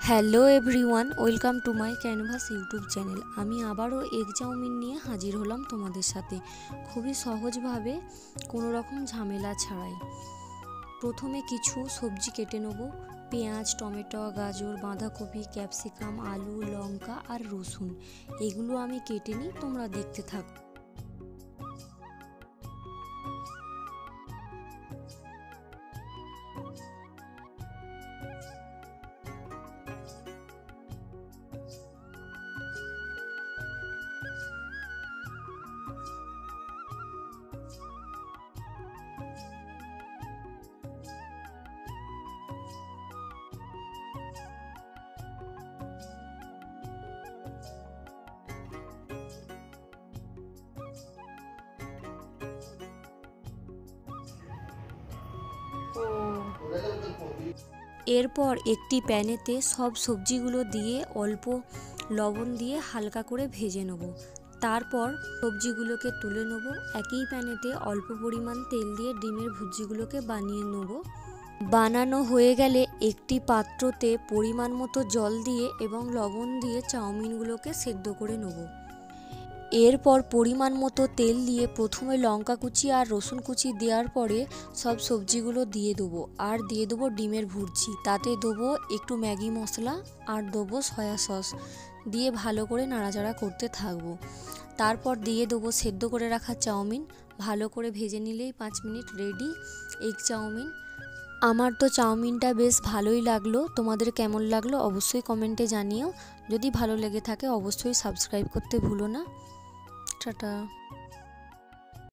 Hello everyone, welcome to my canvas YouTube channel. আমি আবারও egg chowmein নিয়ে হাজির হলাম তোমাদের সাথে, খুবই সহজভাবে, কোনো রকম ঝামেলা ছাড়াই। প্রথমে কিছু সবজি কেটে নেব। পেঁয়াজ, টমেটো, গাজর, বাঁধাকপি, ক্যাপসিকাম, আলু, লঙ্কা আর রসুন, এগুলো আমি কেটে নিই, তোমরা দেখতে থাকো। এরপর একটি প্যানেতে সব সবজিগুলো দিয়ে অল্প লবণ দিয়ে হালকা করে ভেজে নেব। তারপর সবজিগুলোকে তুলে নেব। একই প্যানেতে অল্প পরিমাণ তেল দিয়ে ডিমের ভুজিগুলোকে বানিয়ে নেব। বানানো হয়ে গেলে একটি পাত্রতে পরিমাণ মতো জল দিয়ে এবং লবণ দিয়ে চাউমিনগুলোকে সেদ্ধ করে নেব। এরপর পরিমাণ মতো তেল দিয়ে প্রথমে লঙ্কা কুচি আর রসুন কুচি দেওয়ার পরে সব সবজিগুলো দিয়ে দেবো, আর দিয়ে দেবো ডিমের ভুর্জি। তাতে দেবো একটু ম্যাগি মশলা আর দেবো সয়া সস, দিয়ে ভালো করে নাড়াচাড়া করতে থাকবো। তারপর দিয়ে দেবো সেদ্ধ করে রাখা চাউমিন। ভালো করে ভেজে নিলেই 5 মিনিট রেডি এগ চাউমিন। আমার তো চাউমিনটা বেশ ভালোই লাগলো। তোমাদের কেমন লাগলো অবশ্যই কমেন্টে জানিও। যদি ভালো লেগে থাকে অবশ্যই সাবস্ক্রাইব করতে ভুলো না। টাটা।